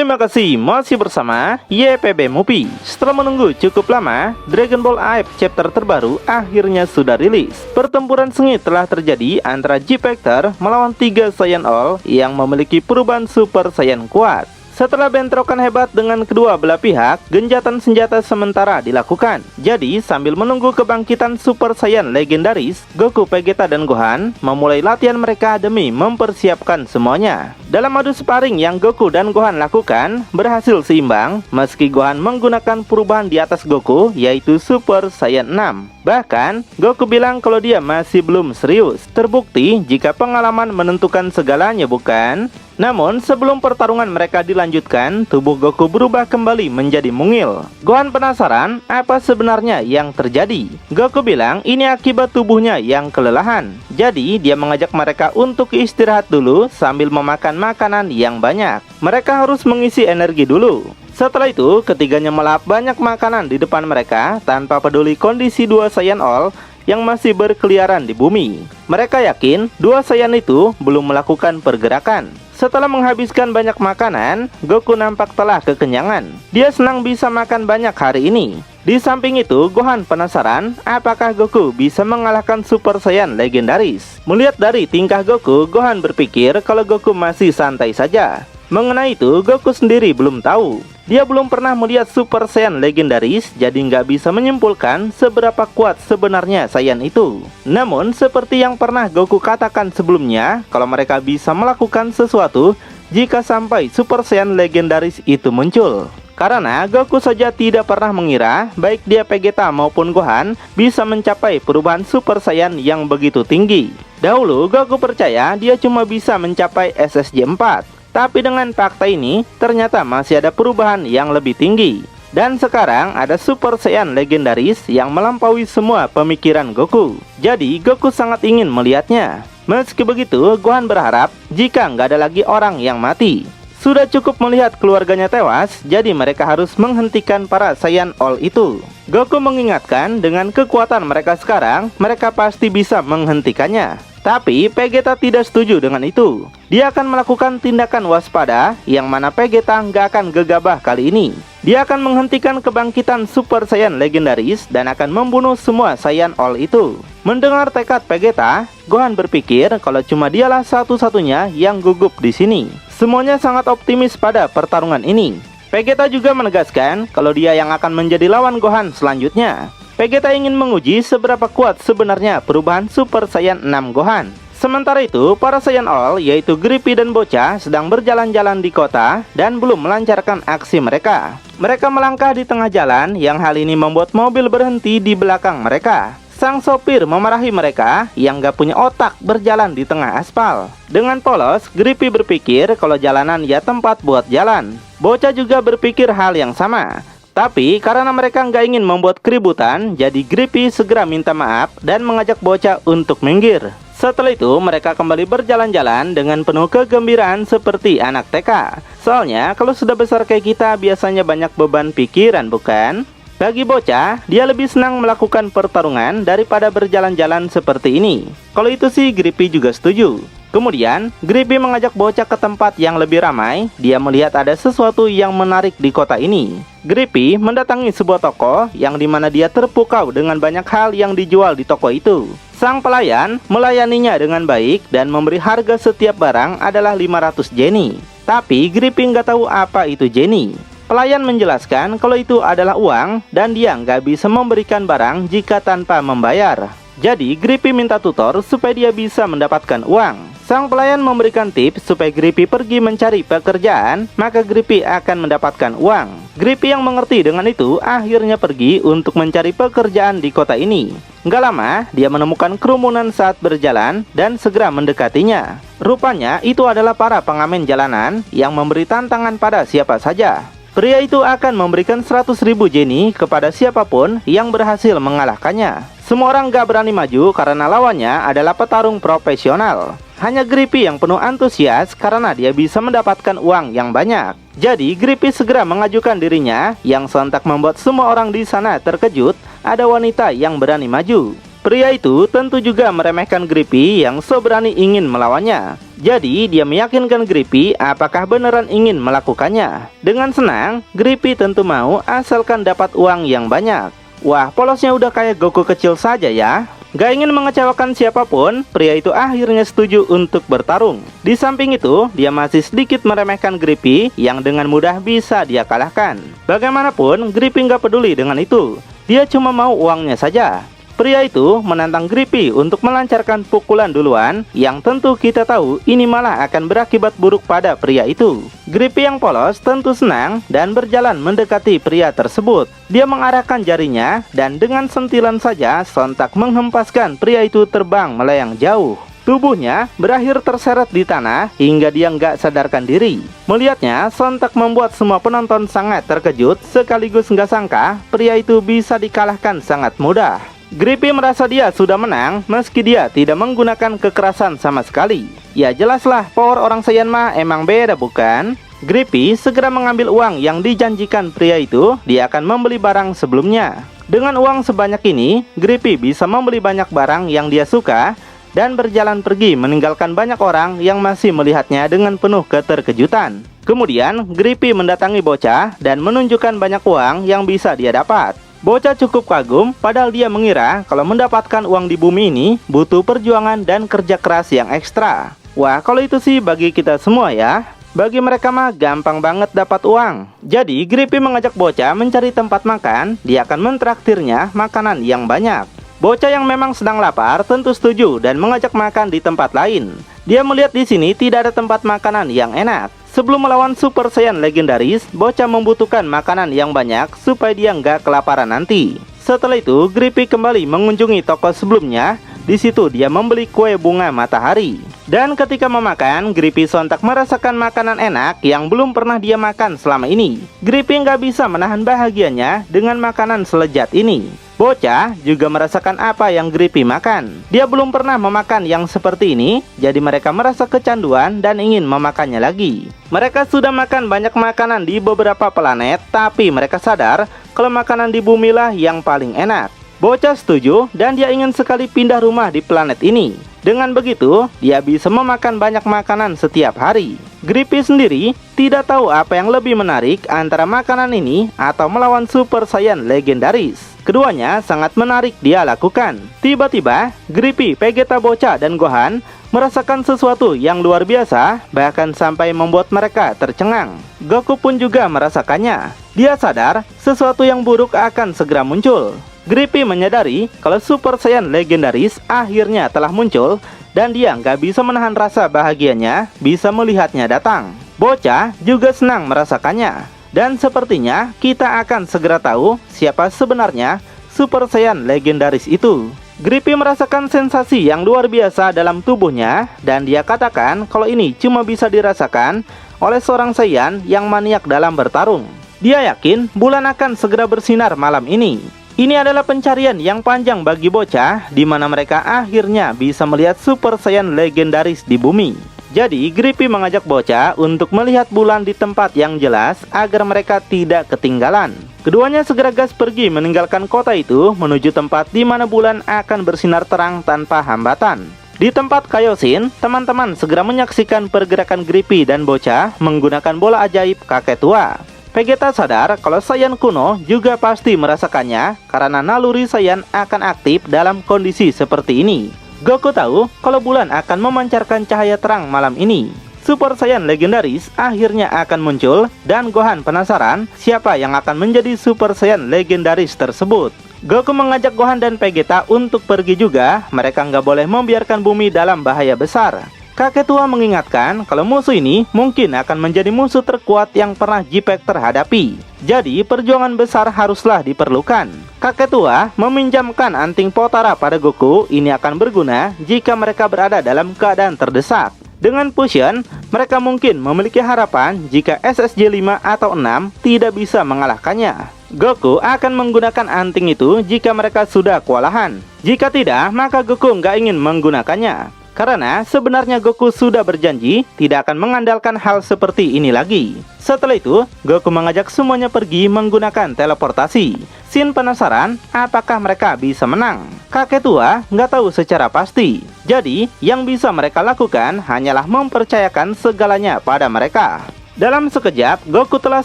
Terima kasih masih bersama YPB Movie. Setelah menunggu cukup lama, Dragon Ball AF chapter terbaru akhirnya sudah rilis. Pertempuran sengit telah terjadi antara G-Factor melawan 3 Saiyan All yang memiliki perubahan Super Saiyan kuat. Setelah bentrokan hebat dengan kedua belah pihak, gencatan senjata sementara dilakukan. Jadi, sambil menunggu kebangkitan Super Saiyan legendaris, Goku, Vegeta, dan Gohan memulai latihan mereka demi mempersiapkan semuanya. Dalam adu sparring yang Goku dan Gohan lakukan, berhasil seimbang meski Gohan menggunakan perubahan di atas Goku, yaitu Super Saiyan 6. Bahkan, Goku bilang kalau dia masih belum serius. Terbukti jika pengalaman menentukan segalanya, bukan? Namun, sebelum pertarungan mereka dilanjutkan, tubuh Goku berubah kembali menjadi mungil. Gohan penasaran apa sebenarnya yang terjadi. Goku bilang ini akibat tubuhnya yang kelelahan. Jadi, dia mengajak mereka untuk istirahat dulu sambil memakan makanan yang banyak. Mereka harus mengisi energi dulu. Setelah itu, ketiganya melahap banyak makanan di depan mereka tanpa peduli kondisi dua Saiyan All yang masih berkeliaran di bumi. Mereka yakin dua Saiyan itu belum melakukan pergerakan. Setelah menghabiskan banyak makanan, Goku nampak telah kekenyangan. Dia senang bisa makan banyak hari ini. Di samping itu, Gohan penasaran apakah Goku bisa mengalahkan Super Saiyan legendaris. Melihat dari tingkah Goku, Gohan berpikir kalau Goku masih santai saja. Mengenai itu, Goku sendiri belum tahu. Dia belum pernah melihat Super Saiyan legendaris, jadi nggak bisa menyimpulkan seberapa kuat sebenarnya Saiyan itu. Namun, seperti yang pernah Goku katakan sebelumnya, kalau mereka bisa melakukan sesuatu jika sampai Super Saiyan legendaris itu muncul. Karena Goku saja tidak pernah mengira baik dia Vegeta maupun Gohan bisa mencapai perubahan Super Saiyan yang begitu tinggi. Dahulu, Goku percaya dia cuma bisa mencapai SSJ 4. Tapi dengan fakta ini, ternyata masih ada perubahan yang lebih tinggi. Dan sekarang ada Super Saiyan legendaris yang melampaui semua pemikiran Goku. Jadi Goku sangat ingin melihatnya. Meski begitu, Gohan berharap jika nggak ada lagi orang yang mati. Sudah cukup melihat keluarganya tewas, jadi mereka harus menghentikan para Saiyan All itu. Goku mengingatkan dengan kekuatan mereka sekarang, mereka pasti bisa menghentikannya. Tapi Vegeta tidak setuju dengan itu. Dia akan melakukan tindakan waspada, yang mana Vegeta nggak akan gegabah kali ini. Dia akan menghentikan kebangkitan Super Saiyan legendaris dan akan membunuh semua Saiyan All itu. Mendengar tekad Vegeta, Gohan berpikir kalau cuma dialah satu-satunya yang gugup di sini. Semuanya sangat optimis pada pertarungan ini. Vegeta juga menegaskan kalau dia yang akan menjadi lawan Gohan selanjutnya. Vegeta ingin menguji seberapa kuat sebenarnya perubahan Super Saiyan 6 Gohan. Sementara itu, para Saiyan All yaitu Grippy dan Bocah sedang berjalan-jalan di kota dan belum melancarkan aksi mereka. Mereka melangkah di tengah jalan yang hal ini membuat mobil berhenti di belakang mereka. Sang sopir memarahi mereka yang gak punya otak berjalan di tengah aspal. Dengan polos, Grippy berpikir kalau jalanan ya tempat buat jalan. Bocah juga berpikir hal yang sama. Tapi karena mereka nggak ingin membuat keributan, jadi Grippy segera minta maaf dan mengajak Bocah untuk minggir. Setelah itu mereka kembali berjalan-jalan dengan penuh kegembiraan seperti anak TK. Soalnya kalau sudah besar kayak kita biasanya banyak beban pikiran, bukan? Bagi Bocah, dia lebih senang melakukan pertarungan daripada berjalan-jalan seperti ini. Kalau itu sih Grippy juga setuju. Kemudian, Grippy mengajak Bocah ke tempat yang lebih ramai. Dia melihat ada sesuatu yang menarik di kota ini. Grippy mendatangi sebuah toko yang dimana dia terpukau dengan banyak hal yang dijual di toko itu. Sang pelayan melayaninya dengan baik dan memberi harga setiap barang adalah 500 Jenny. Tapi Grippy nggak tahu apa itu Jenny. Pelayan menjelaskan kalau itu adalah uang dan dia nggak bisa memberikan barang jika tanpa membayar. Jadi Grippy minta tutor supaya dia bisa mendapatkan uang. Sang pelayan memberikan tips supaya Grippy pergi mencari pekerjaan, maka Grippy akan mendapatkan uang. Grippy yang mengerti dengan itu akhirnya pergi untuk mencari pekerjaan di kota ini. Nggak lama, dia menemukan kerumunan saat berjalan dan segera mendekatinya. Rupanya itu adalah para pengamen jalanan yang memberi tantangan pada siapa saja. Pria itu akan memberikan 100.000 Jenny kepada siapapun yang berhasil mengalahkannya. Semua orang gak berani maju karena lawannya adalah petarung profesional. Hanya Grippy yang penuh antusias karena dia bisa mendapatkan uang yang banyak. Jadi Grippy segera mengajukan dirinya, yang sontak membuat semua orang di sana terkejut. Ada wanita yang berani maju. Pria itu tentu juga meremehkan Grippy yang so berani ingin melawannya. Jadi dia meyakinkan Grippy apakah beneran ingin melakukannya. Dengan senang, Grippy tentu mau asalkan dapat uang yang banyak. Wah, polosnya udah kayak Goku kecil saja ya. Gak ingin mengecewakan siapapun, pria itu akhirnya setuju untuk bertarung. Di samping itu, dia masih sedikit meremehkan Grippy yang dengan mudah bisa dia kalahkan. Bagaimanapun, Grippy gak peduli dengan itu. Dia cuma mau uangnya saja. Pria itu menantang Grippy untuk melancarkan pukulan duluan, yang tentu kita tahu ini malah akan berakibat buruk pada pria itu. Grippy yang polos tentu senang dan berjalan mendekati pria tersebut. Dia mengarahkan jarinya dan dengan sentilan saja sontak menghempaskan pria itu terbang melayang jauh. Tubuhnya berakhir terseret di tanah hingga dia nggak sadarkan diri. Melihatnya sontak membuat semua penonton sangat terkejut, sekaligus nggak sangka pria itu bisa dikalahkan sangat mudah. Grippy merasa dia sudah menang meski dia tidak menggunakan kekerasan sama sekali. Ya jelaslah, power orang Saiyan mah emang beda bukan? Grippy segera mengambil uang yang dijanjikan pria itu. Dia akan membeli barang sebelumnya. Dengan uang sebanyak ini, Grippy bisa membeli banyak barang yang dia suka dan berjalan pergi meninggalkan banyak orang yang masih melihatnya dengan penuh keterkejutan. Kemudian Grippy mendatangi bocah dan menunjukkan banyak uang yang bisa dia dapat. Bocah cukup kagum, padahal dia mengira kalau mendapatkan uang di bumi ini butuh perjuangan dan kerja keras yang ekstra. Wah, kalau itu sih bagi kita semua ya. Bagi mereka mah gampang banget dapat uang. Jadi Grippy mengajak bocah mencari tempat makan. Dia akan mentraktirnya makanan yang banyak. Bocah yang memang sedang lapar tentu setuju dan mengajak makan di tempat lain. Dia melihat di sini tidak ada tempat makanan yang enak. Sebelum melawan Super Saiyan legendaris, bocah membutuhkan makanan yang banyak supaya dia nggak kelaparan nanti. Setelah itu, Grippy kembali mengunjungi toko sebelumnya. Di situ dia membeli kue bunga matahari. Dan ketika memakan, Grippy sontak merasakan makanan enak yang belum pernah dia makan selama ini. Grippy nggak bisa menahan bahagianya dengan makanan selezat ini. Bocah juga merasakan apa yang Grippy makan. Dia belum pernah memakan yang seperti ini, jadi mereka merasa kecanduan dan ingin memakannya lagi. Mereka sudah makan banyak makanan di beberapa planet, tapi mereka sadar kalau makanan di bumi lah yang paling enak. Bocah setuju dan dia ingin sekali pindah rumah di planet ini. Dengan begitu, dia bisa memakan banyak makanan setiap hari. Grippy sendiri tidak tahu apa yang lebih menarik antara makanan ini atau melawan Super Saiyan legendaris. Keduanya sangat menarik dia lakukan. Tiba-tiba, Grippy, Vegeta bocah dan Gohan merasakan sesuatu yang luar biasa, bahkan sampai membuat mereka tercengang. Goku pun juga merasakannya. Dia sadar sesuatu yang buruk akan segera muncul. Grippy menyadari kalau Super Saiyan legendaris akhirnya telah muncul dan dia nggak bisa menahan rasa bahagianya bisa melihatnya datang. Bocah juga senang merasakannya. Dan sepertinya kita akan segera tahu siapa sebenarnya Super Saiyan legendaris itu. Grippy merasakan sensasi yang luar biasa dalam tubuhnya dan dia katakan kalau ini cuma bisa dirasakan oleh seorang Saiyan yang maniak dalam bertarung. Dia yakin bulan akan segera bersinar malam ini. Ini adalah pencarian yang panjang bagi bocah di mana mereka akhirnya bisa melihat Super Saiyan legendaris di bumi. Jadi Grippy mengajak bocah untuk melihat bulan di tempat yang jelas agar mereka tidak ketinggalan. Keduanya segera gas pergi meninggalkan kota itu menuju tempat di mana bulan akan bersinar terang tanpa hambatan. Di tempat Kaioshin, teman-teman segera menyaksikan pergerakan Grippy dan bocah menggunakan bola ajaib kakek tua. Vegeta sadar kalau Saiyan kuno juga pasti merasakannya karena naluri Saiyan akan aktif dalam kondisi seperti ini. Goku tahu kalau bulan akan memancarkan cahaya terang malam ini. Super Saiyan legendaris akhirnya akan muncul dan Gohan penasaran siapa yang akan menjadi Super Saiyan legendaris tersebut. Goku mengajak Gohan dan Vegeta untuk pergi juga. Mereka nggak boleh membiarkan bumi dalam bahaya besar. Kakek tua mengingatkan kalau musuh ini mungkin akan menjadi musuh terkuat yang pernah G-Factor hadapi. Jadi perjuangan besar haruslah diperlukan. Kakek tua meminjamkan anting Potara pada Goku. Ini akan berguna jika mereka berada dalam keadaan terdesak. Dengan fusion, mereka mungkin memiliki harapan jika SSJ 5 atau 6 tidak bisa mengalahkannya. Goku akan menggunakan anting itu jika mereka sudah kewalahan. Jika tidak, maka Goku nggak ingin menggunakannya. Karena sebenarnya Goku sudah berjanji tidak akan mengandalkan hal seperti ini lagi. Setelah itu, Goku mengajak semuanya pergi menggunakan teleportasi. Shin penasaran apakah mereka bisa menang. Kakek tua nggak tahu secara pasti. Jadi, yang bisa mereka lakukan hanyalah mempercayakan segalanya pada mereka. Dalam sekejap, Goku telah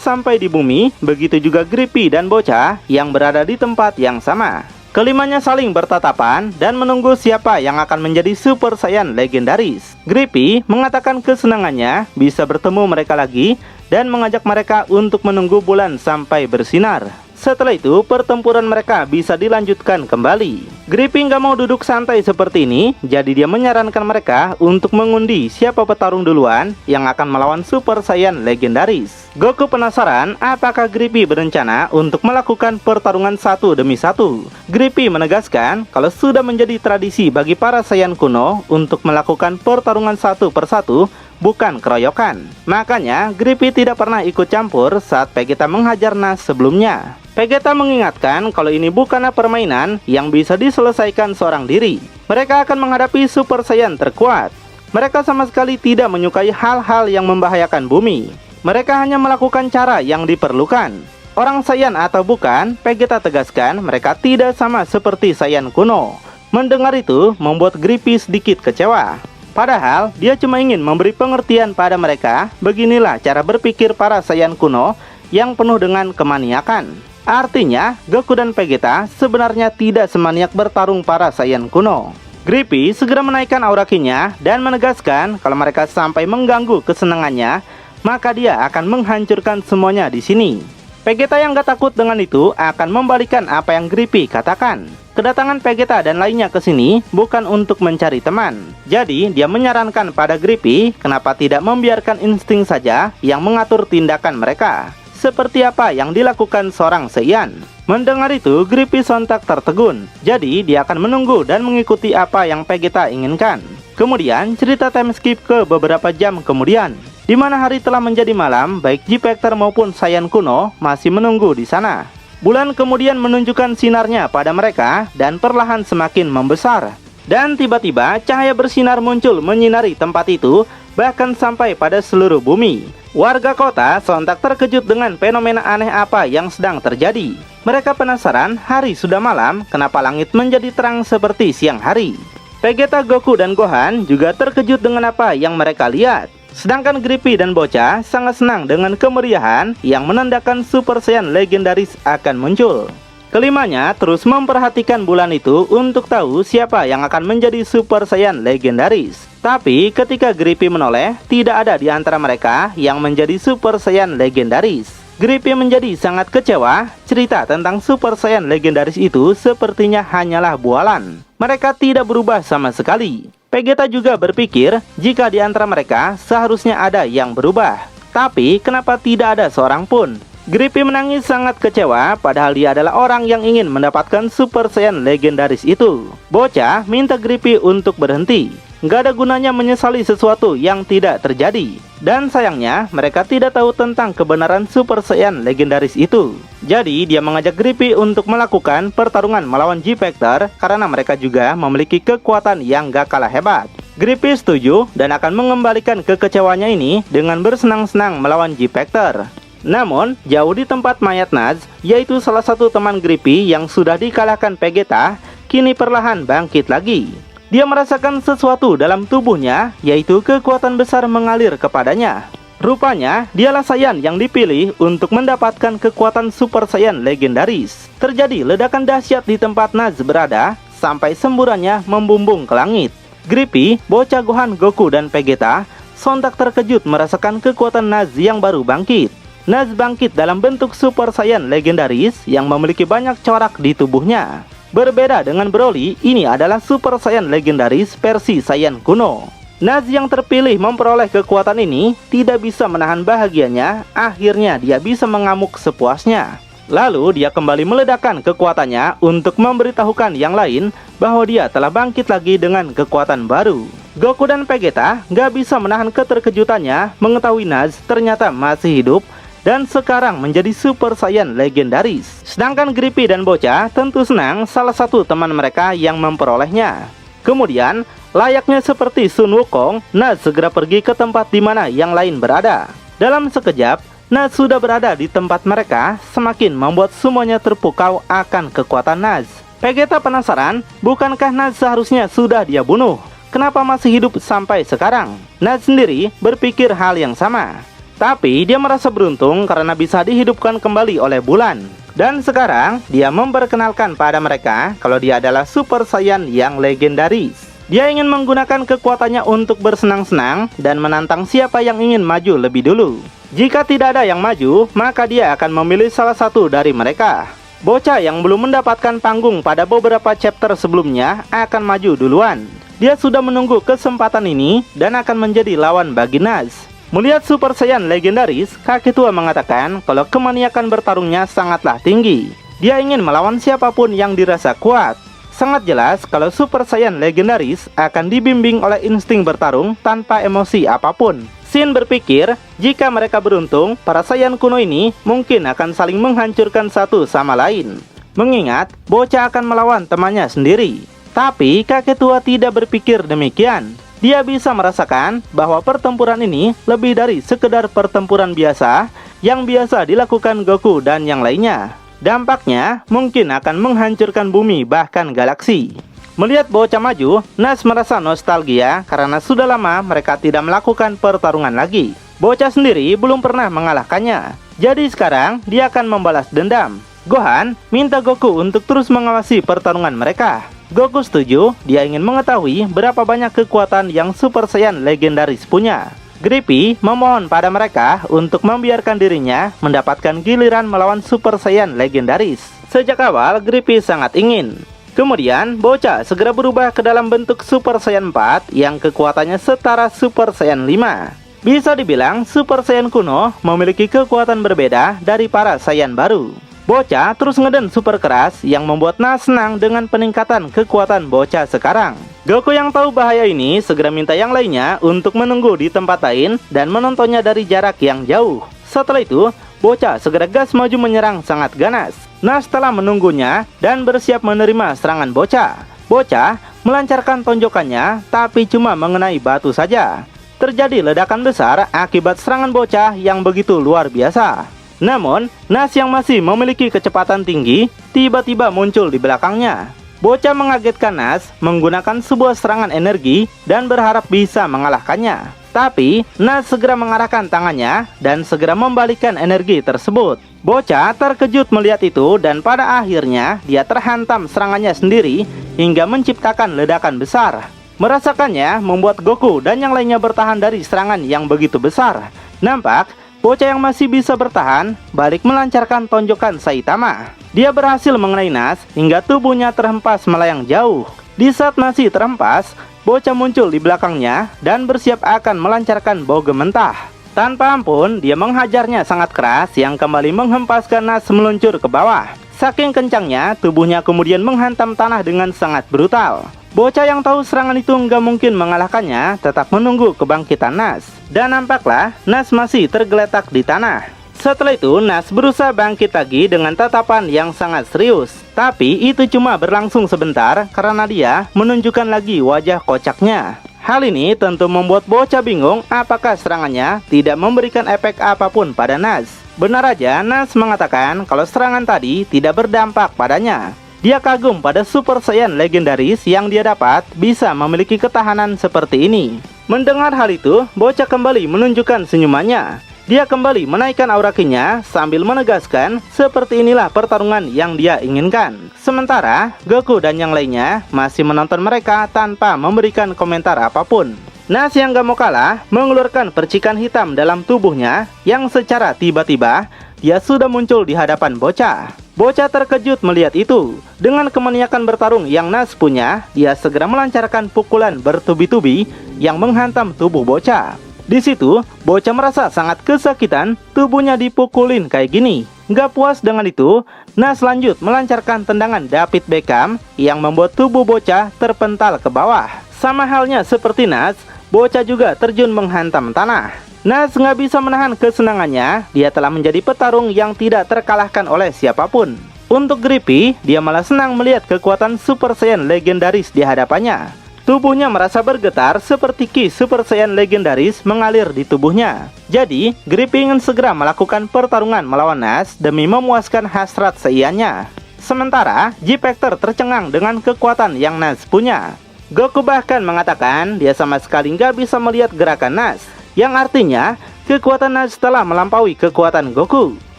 sampai di bumi, begitu juga Grippy dan bocah yang berada di tempat yang sama. Kelimanya saling bertatapan dan menunggu siapa yang akan menjadi Super Saiyan legendaris. Grippy mengatakan kesenangannya bisa bertemu mereka lagi dan mengajak mereka untuk menunggu bulan sampai bersinar. Setelah itu, pertempuran mereka bisa dilanjutkan kembali. Grippy nggak mau duduk santai seperti ini, jadi dia menyarankan mereka untuk mengundi siapa petarung duluan yang akan melawan Super Saiyan legendaris. Goku penasaran apakah Grippy berencana untuk melakukan pertarungan satu demi satu. Grippy menegaskan kalau sudah menjadi tradisi bagi para Saiyan kuno untuk melakukan pertarungan satu persatu, bukan keroyokan. Makanya, Grippy tidak pernah ikut campur saat Vegeta menghajar Nash sebelumnya. Vegeta mengingatkan kalau ini bukanlah permainan yang bisa diselesaikan seorang diri. Mereka akan menghadapi Super Saiyan terkuat. Mereka sama sekali tidak menyukai hal-hal yang membahayakan bumi. Mereka hanya melakukan cara yang diperlukan. Orang Saiyan atau bukan, Vegeta tegaskan mereka tidak sama seperti Saiyan kuno. Mendengar itu, membuat Grippy sedikit kecewa. Padahal, dia cuma ingin memberi pengertian pada mereka. Beginilah cara berpikir para Saiyan kuno yang penuh dengan kemaniakan. Artinya, Goku dan Vegeta sebenarnya tidak semaniak bertarung para Saiyan kuno. Grippy segera menaikkan aura Ki-nya dan menegaskan kalau mereka sampai mengganggu kesenangannya, maka dia akan menghancurkan semuanya di sini. Vegeta yang gak takut dengan itu akan membalikan apa yang Grippy katakan. Kedatangan Vegeta dan lainnya ke sini bukan untuk mencari teman. Jadi, dia menyarankan pada Grippy kenapa tidak membiarkan insting saja yang mengatur tindakan mereka. Seperti apa yang dilakukan seorang Saiyan. Mendengar itu, Grippy sontak tertegun. Jadi, dia akan menunggu dan mengikuti apa yang Vegeta inginkan. Kemudian, cerita time skip ke beberapa jam kemudian, di mana hari telah menjadi malam, baik G-Factor maupun Saiyan kuno masih menunggu di sana. Bulan kemudian menunjukkan sinarnya pada mereka dan perlahan semakin membesar. Dan tiba-tiba cahaya bersinar muncul menyinari tempat itu, bahkan sampai pada seluruh bumi. Warga kota sontak terkejut dengan fenomena aneh apa yang sedang terjadi. Mereka penasaran, hari sudah malam, kenapa langit menjadi terang seperti siang hari. Vegeta, Goku, dan Gohan juga terkejut dengan apa yang mereka lihat. Sedangkan Grippy dan bocah sangat senang dengan kemeriahan yang menandakan Super Saiyan legendaris akan muncul. Kelimanya terus memperhatikan bulan itu untuk tahu siapa yang akan menjadi Super Saiyan legendaris. Tapi ketika Grippy menoleh, tidak ada di antara mereka yang menjadi Super Saiyan legendaris. Grippy menjadi sangat kecewa. Cerita tentang Super Saiyan legendaris itu sepertinya hanyalah bualan. Mereka tidak berubah sama sekali. Vegeta juga berpikir jika di antara mereka seharusnya ada yang berubah. Tapi kenapa tidak ada seorang pun? Grippy menangis sangat kecewa, padahal dia adalah orang yang ingin mendapatkan Super Saiyan legendaris itu. Bocah minta Grippy untuk berhenti. Gak ada gunanya menyesali sesuatu yang tidak terjadi. Dan sayangnya, mereka tidak tahu tentang kebenaran Super Saiyan legendaris itu. Jadi, dia mengajak Grippy untuk melakukan pertarungan melawan G-Factor karena mereka juga memiliki kekuatan yang gak kalah hebat. Grippy setuju dan akan mengembalikan kekecewanya ini dengan bersenang-senang melawan G-Factor. Namun, jauh di tempat mayat Nash, yaitu salah satu teman Grippy yang sudah dikalahkan Vegeta, kini perlahan bangkit lagi. Dia merasakan sesuatu dalam tubuhnya, yaitu kekuatan besar mengalir kepadanya. Rupanya, dialah Saiyan yang dipilih untuk mendapatkan kekuatan Super Saiyan legendaris. Terjadi ledakan dahsyat di tempat Nash berada, sampai semburannya membumbung ke langit. Grippy, bocah Gohan, Goku, dan Vegeta sontak terkejut merasakan kekuatan Nash yang baru bangkit. Nash bangkit dalam bentuk Super Saiyan legendaris yang memiliki banyak corak di tubuhnya. Berbeda dengan Broly, ini adalah Super Saiyan legendaris versi Saiyan kuno. Nash yang terpilih memperoleh kekuatan ini tidak bisa menahan bahagianya, akhirnya dia bisa mengamuk sepuasnya. Lalu dia kembali meledakkan kekuatannya untuk memberitahukan yang lain bahwa dia telah bangkit lagi dengan kekuatan baru. Goku dan Vegeta gak bisa menahan keterkejutannya mengetahui Nash ternyata masih hidup dan sekarang menjadi Super Saiyan legendaris. Sedangkan Grippy dan bocah tentu senang salah satu teman mereka yang memperolehnya. Kemudian, layaknya seperti Sun Wukong, Nash segera pergi ke tempat di mana yang lain berada. Dalam sekejap, Nash sudah berada di tempat mereka, semakin membuat semuanya terpukau akan kekuatan Nash. Vegeta penasaran, bukankah Nash seharusnya sudah dia bunuh? kenapa masih hidup sampai sekarang? Nas sendiri berpikir hal yang sama. Tapi dia merasa beruntung karena bisa dihidupkan kembali oleh bulan. Dan sekarang dia memperkenalkan pada mereka kalau dia adalah Super Saiyan yang legendaris. Dia ingin menggunakan kekuatannya untuk bersenang-senang dan menantang siapa yang ingin maju lebih dulu. Jika tidak ada yang maju, maka dia akan memilih salah satu dari mereka. Bocah yang belum mendapatkan panggung pada beberapa chapter sebelumnya akan maju duluan. Dia sudah menunggu kesempatan ini dan akan menjadi lawan bagi Nas. Melihat Super Saiyan legendaris, kakek tua mengatakan kalau kemaniakan bertarungnya sangatlah tinggi. Dia ingin melawan siapapun yang dirasa kuat. Sangat jelas kalau Super Saiyan legendaris akan dibimbing oleh insting bertarung tanpa emosi apapun. Shin berpikir, jika mereka beruntung, para Saiyan kuno ini mungkin akan saling menghancurkan satu sama lain. Mengingat, bocah akan melawan temannya sendiri. Tapi kakek tua tidak berpikir demikian. Dia bisa merasakan bahwa pertempuran ini lebih dari sekedar pertempuran biasa yang biasa dilakukan Goku dan yang lainnya. Dampaknya mungkin akan menghancurkan bumi bahkan galaksi. Melihat bocah maju, Nas merasa nostalgia karena sudah lama mereka tidak melakukan pertarungan lagi. Bocah sendiri belum pernah mengalahkannya. Jadi sekarang dia akan membalas dendam. Gohan minta Goku untuk terus mengawasi pertarungan mereka. Goku setuju, dia ingin mengetahui berapa banyak kekuatan yang Super Saiyan legendaris punya. Grippy memohon pada mereka untuk membiarkan dirinya mendapatkan giliran melawan Super Saiyan legendaris. Sejak awal, Grippy sangat ingin. Kemudian, bocah segera berubah ke dalam bentuk Super Saiyan 4 yang kekuatannya setara Super Saiyan 5. Bisa dibilang, Super Saiyan kuno memiliki kekuatan berbeda dari para Saiyan baru. Bocah terus ngeden super keras yang membuat Nas senang dengan peningkatan kekuatan bocah sekarang. Goku yang tahu bahaya ini segera minta yang lainnya untuk menunggu di tempat lain dan menontonnya dari jarak yang jauh. Setelah itu, bocah segera gas maju menyerang sangat ganas. Nas telah menunggunya dan bersiap menerima serangan bocah. Bocah melancarkan tonjokannya tapi cuma mengenai batu saja. Terjadi ledakan besar akibat serangan bocah yang begitu luar biasa. Namun, Nas yang masih memiliki kecepatan tinggi tiba-tiba muncul di belakangnya. Bocah mengagetkan Nas menggunakan sebuah serangan energi dan berharap bisa mengalahkannya. Tapi, Nas segera mengarahkan tangannya dan segera membalikan energi tersebut. Bocah terkejut melihat itu dan pada akhirnya dia terhantam serangannya sendiri hingga menciptakan ledakan besar. Merasakannya membuat Goku dan yang lainnya bertahan dari serangan yang begitu besar. Nampak, bocah yang masih bisa bertahan balik melancarkan tonjokan Saitama. Dia berhasil mengenai Nas hingga tubuhnya terhempas melayang jauh. Di saat masih terhempas, bocah muncul di belakangnya dan bersiap akan melancarkan boge mentah. Tanpa ampun, dia menghajarnya sangat keras yang kembali menghempaskan Nas meluncur ke bawah. Saking kencangnya, tubuhnya kemudian menghantam tanah dengan sangat brutal. Bocah yang tahu serangan itu nggak mungkin mengalahkannya tetap menunggu kebangkitan Nas. Dan nampaklah Nas masih tergeletak di tanah. Setelah itu, Nas berusaha bangkit lagi dengan tatapan yang sangat serius. Tapi itu cuma berlangsung sebentar karena dia menunjukkan lagi wajah kocaknya. Hal ini tentu membuat bocah bingung apakah serangannya tidak memberikan efek apapun pada Nas. Benar aja, Nas mengatakan kalau serangan tadi tidak berdampak padanya. Dia kagum pada Super Saiyan legendaris yang dia dapat bisa memiliki ketahanan seperti ini. Mendengar hal itu, bocah kembali menunjukkan senyumannya. Dia kembali menaikkan aura ki-nya sambil menegaskan seperti inilah pertarungan yang dia inginkan. Sementara, Goku dan yang lainnya masih menonton mereka tanpa memberikan komentar apapun. Nas yang gak mau kalah mengeluarkan percikan hitam dalam tubuhnya yang secara tiba-tiba dia sudah muncul di hadapan bocah. Bocah terkejut melihat itu. Dengan kemaniakan bertarung yang Nas punya, dia segera melancarkan pukulan bertubi-tubi yang menghantam tubuh bocah. Di situ, bocah merasa sangat kesakitan, tubuhnya dipukulin kayak gini. Gak puas dengan itu, Nas lanjut melancarkan tendangan David Beckham yang membuat tubuh bocah terpental ke bawah. Sama halnya seperti Nas, bocah juga terjun menghantam tanah. Nas nggak bisa menahan kesenangannya, dia telah menjadi petarung yang tidak terkalahkan oleh siapapun. Untuk Grippy, dia malah senang melihat kekuatan Super Saiyan legendaris di hadapannya. Tubuhnya merasa bergetar seperti ki Super Saiyan legendaris mengalir di tubuhnya. Jadi, Grippy ingin segera melakukan pertarungan melawan Nas demi memuaskan hasrat seiannya. Sementara, G-Factor tercengang dengan kekuatan yang Nas punya. Goku bahkan mengatakan dia sama sekali nggak bisa melihat gerakan Nash, yang artinya kekuatan Nash telah melampaui kekuatan Goku.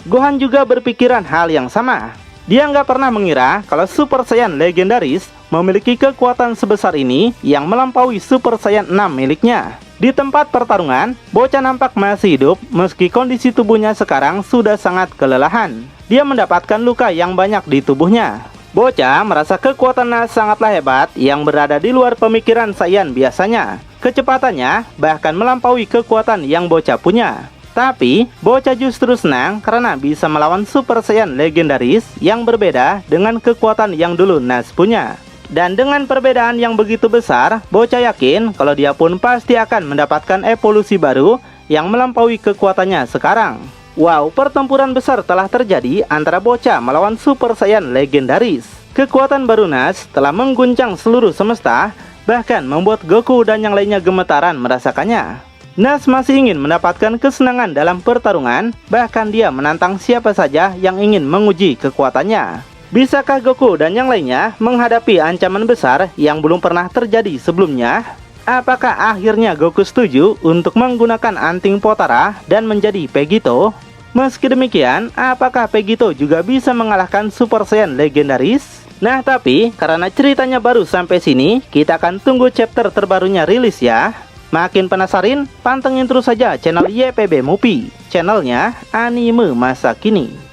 Gohan juga berpikiran hal yang sama. Dia nggak pernah mengira kalau Super Saiyan legendaris memiliki kekuatan sebesar ini yang melampaui Super Saiyan 6 miliknya. Di tempat pertarungan, bocah nampak masih hidup meski kondisi tubuhnya sekarang sudah sangat kelelahan. Dia mendapatkan luka yang banyak di tubuhnya. Bocah merasa kekuatan Nash sangatlah hebat yang berada di luar pemikiran Saiyan biasanya. Kecepatannya bahkan melampaui kekuatan yang bocah punya. Tapi, bocah justru senang karena bisa melawan Super Saiyan legendaris yang berbeda dengan kekuatan yang dulu Nash punya. Dan dengan perbedaan yang begitu besar, bocah yakin kalau dia pun pasti akan mendapatkan evolusi baru yang melampaui kekuatannya sekarang. Wow, pertempuran besar telah terjadi antara bocah melawan Super Saiyan legendaris. Kekuatan baru Nash telah mengguncang seluruh semesta, bahkan membuat Goku dan yang lainnya gemetaran merasakannya. Nash masih ingin mendapatkan kesenangan dalam pertarungan, bahkan dia menantang siapa saja yang ingin menguji kekuatannya. Bisakah Goku dan yang lainnya menghadapi ancaman besar yang belum pernah terjadi sebelumnya? Apakah akhirnya Goku setuju untuk menggunakan anting Potara dan menjadi Vegito? Meski demikian, apakah Vegito juga bisa mengalahkan Super Saiyan legendaris? Nah, tapi karena ceritanya baru sampai sini, kita akan tunggu chapter terbarunya rilis ya. Makin penasaran? Pantengin terus saja channel YPB Movie, channelnya anime masa kini.